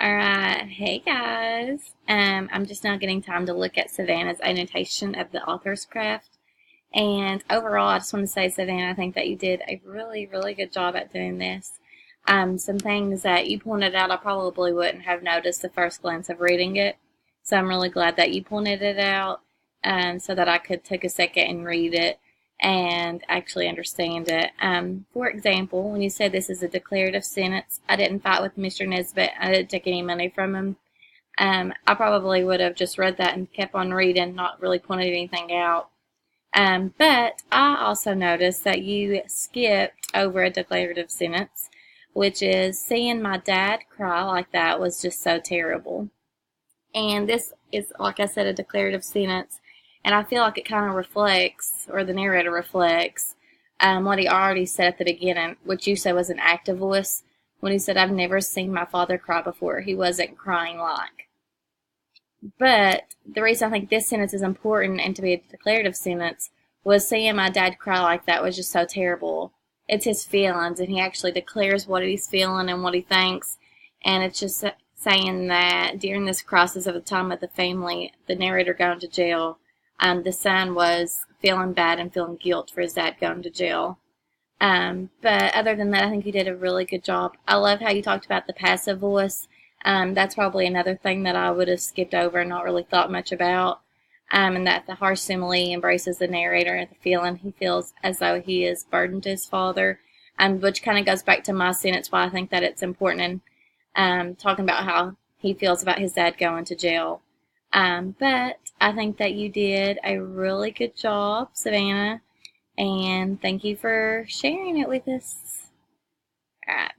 Alright, hey guys. I'm just now getting time to look at Savannah's annotation of the author's craft. And overall, I just want to say, Savannah, I think that you did a really, really good job at doing this. Some things that you pointed out I probably wouldn't have noticed the first glance of reading it. So I'm really glad that you pointed it out so that I could take a second and read it and actually understand it. For example, when you said this is a declarative sentence, I didn't fight with Mr. Nesbitt. I didn't take any money from him. I probably would have just read that and kept on reading, not really pointed anything out. But I also noticed that you skipped over a declarative sentence, which is seeing my dad cry like that was just so terrible. And this is, like I said, a declarative sentence, and I feel like it kind of reflects, or the narrator reflects, what he already said at the beginning, which you said was an active voice, when he said, I've never seen my father cry before. He wasn't crying like. But the reason I think this sentence is important and to be a declarative sentence was seeing my dad cry like that was just so terrible. It's his feelings, and he actually declares what he's feeling and what he thinks. And it's just saying that during this crisis of the time of the family, the narrator going to jail, the son was feeling bad and feeling guilt for his dad going to jail. But other than that, I think you did a really good job. I love how you talked about the passive voice. That's probably another thing that I would have skipped over and not really thought much about. And that the harsh simile embraces the narrator and the feeling he feels as though he is burdened to his father, which kind of goes back to my sentence why I think that it's important in talking about how he feels about his dad going to jail. But I think that you did a really good job, Savannah, and thank you for sharing it with us. All right.